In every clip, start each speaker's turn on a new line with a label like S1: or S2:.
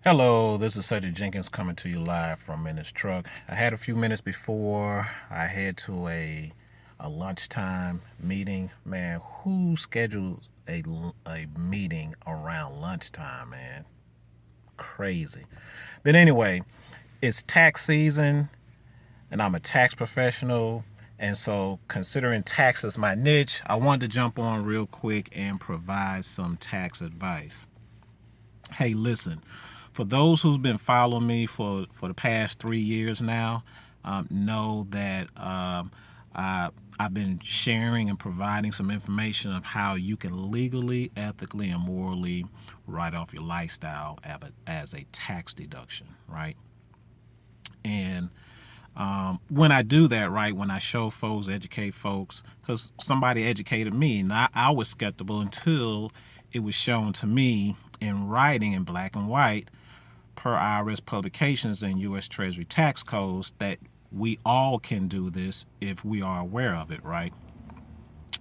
S1: Hello, this is Cedric Jenkins coming to you live from in this truck. I had a few minutes before I head to a lunchtime meeting. Man, who schedules a meeting around lunchtime, man? Crazy. But anyway, it's tax season and I'm a tax professional. And so, considering tax is my niche, I wanted to jump on real quick and provide some tax advice. Hey, listen, for those who's been following me for the past 3 years now, know that I've been sharing and providing some information of how you can legally, ethically, and morally write off your lifestyle as a tax deduction, right? And when I do that, right, when I show folks, educate folks, because somebody educated me, and I was skeptical until it was shown to me in writing in black and white per IRS publications and U.S. Treasury tax codes that we all can do this if we are aware of it, right?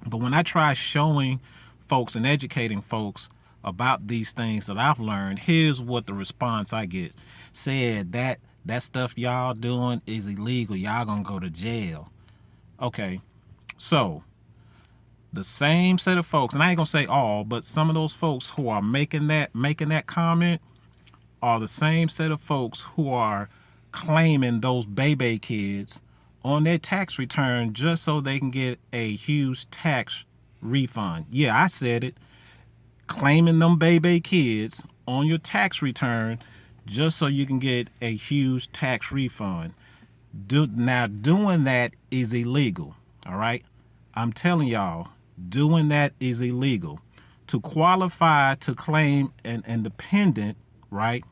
S1: But when I try showing folks and educating folks about these things that I've learned, here's what the response I get. Said that stuff y'all doing is illegal. Y'all gonna go to jail. Okay, so the same set of folks, and I ain't gonna say all, but some of those folks who are making that comment are the same set of folks who are claiming those baby kids on their tax return just so they can get a huge tax refund. Yeah, I said it. Claiming them baby kids on your tax return just so you can get a huge tax refund. Now, doing that is illegal, all right? I'm telling y'all, doing that is illegal. To qualify to claim an independent, right,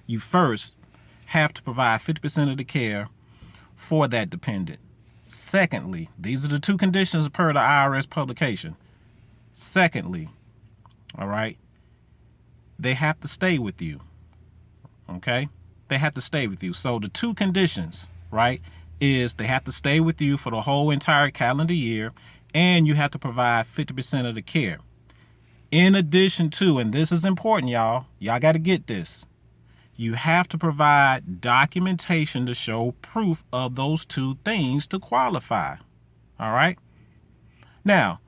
S1: you first have to provide 50% of the care for that dependent. Secondly, these are the two conditions per the IRS publication. Secondly, all right, they have to stay with you. Okay? They have to stay with you. So the two conditions, right, is they have to stay with you for the whole entire calendar year, and you have to provide 50% of the care. In addition to, and this is important, y'all got to get this, you have to provide documentation to show proof of those two things to qualify. All right? Now,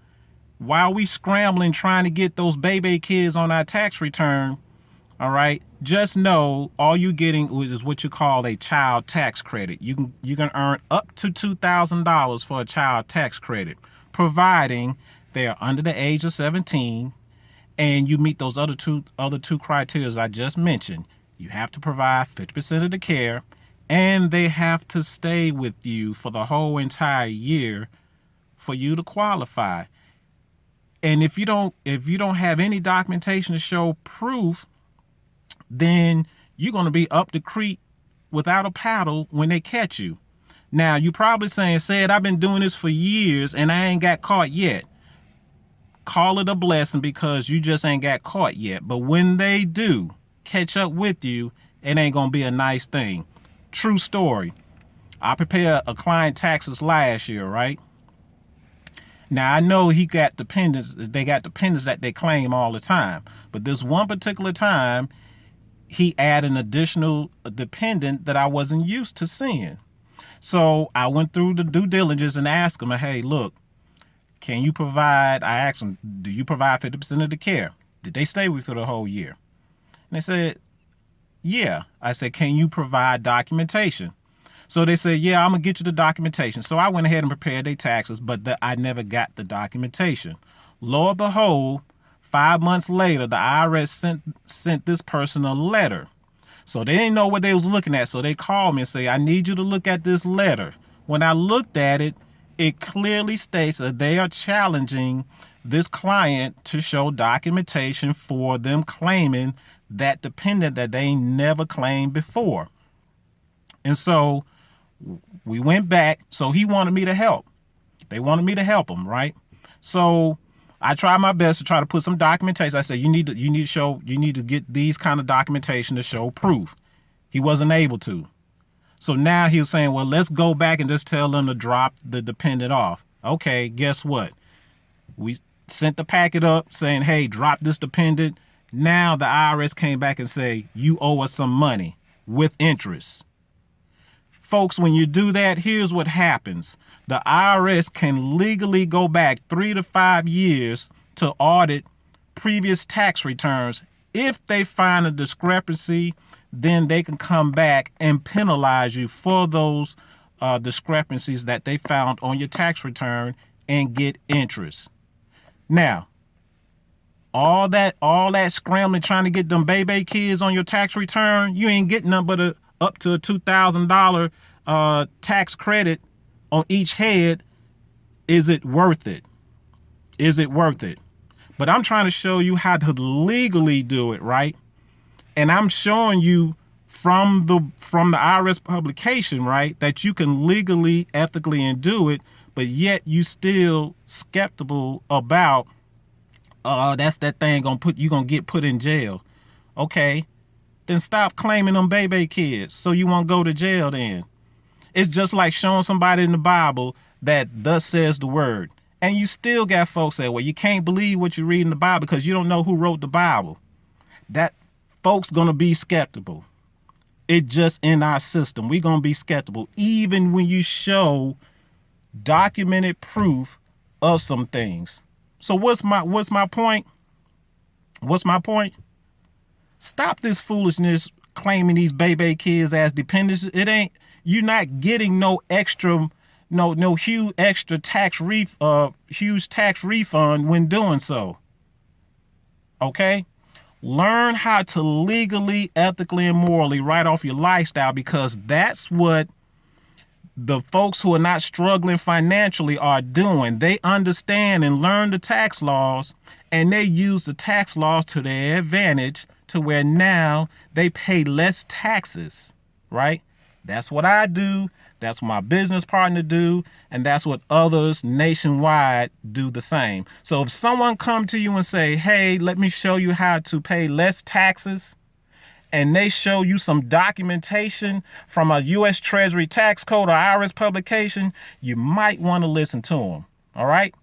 S1: while we scrambling trying to get those baby kids on our tax return, all right, just know all you getting is what you call a child tax credit. You can earn up to $2,000 for a child tax credit, providing they are under the age of 17 and you meet those other two criteria I just mentioned. You have to provide 50% of the care, and they have to stay with you for the whole entire year for you to qualify. And if you don't have any documentation to show proof, then you're going to be up the creek without a paddle when they catch you. Now, you probably saying, said, I've been doing this for years and I ain't got caught yet. Call it a blessing because you just ain't got caught yet. But when they do catch up with you, it ain't going to be a nice thing. True story. I prepared a client taxes last year, right? Now, I know he got dependents. They got dependents that they claim all the time. But this one particular time, he added an additional dependent that I wasn't used to seeing. So I went through the due diligence and asked him, hey, look, can you provide, I asked him, do you provide 50% of the care? Did they stay with you the whole year? And they said, yeah. I said, can you provide documentation? So they said, yeah, I'm going to get you the documentation. So I went ahead and prepared their taxes, but I never got the documentation. Lo and behold, 5 months later, the IRS sent this person a letter. So they didn't know what they was looking at. So they called me and say, I need you to look at this letter. When I looked at it, it clearly states that they are challenging this client to show documentation for them claiming that dependent that they never claimed before. And so we went back. So he wanted me to help. They wanted me to help him, right? So I tried my best to try to put some documentation. I said, you need to get these kind of documentation to show proof. He wasn't able to. So now he was saying, well, let's go back and just tell them to drop the dependent off. Okay, guess what? We sent the packet up saying, hey, drop this dependent. Now the IRS came back and say, you owe us some money with interest. Folks, when you do that, here's what happens. The IRS can legally go back 3 to 5 years to audit previous tax returns. If they find a discrepancy, then they can come back and penalize you for those discrepancies that they found on your tax return and get interest. Now, all that scrambling trying to get them baby kids on your tax return, you ain't getting nothing but up to a $2,000 tax credit on each head. Is it worth it? Is it worth it? But I'm trying to show you how to legally do it, right? And I'm showing you from the IRS publication, right, that you can legally, ethically, and do it, but yet you still skeptical about that's that thing you gonna get put in jail. Okay, then stop claiming them baby kids so you won't go to jail then. It's just like showing somebody in the Bible that thus says the word. And you still got folks that, well, you can't believe what you read in the Bible because you don't know who wrote the Bible. That folks gonna be skeptical. It just in our system. We gonna be skeptical even when you show documented proof of some things. So what's my point? What's my point? Stop this foolishness claiming these baby kids as dependents. It ain't, you're not getting no extra, no huge extra huge tax refund when doing so. Okay? Learn how to legally, ethically, and morally write off your lifestyle, because that's what the folks who are not struggling financially are doing. They understand and learn the tax laws, and they use the tax laws to their advantage to where now they pay less taxes, right? That's what I do. That's what my business partner do. And that's what others nationwide do the same. So if someone come to you and say, hey, let me show you how to pay less taxes, and they show you some documentation from a U.S. Treasury tax code or IRS publication, you might want to listen to them. All right?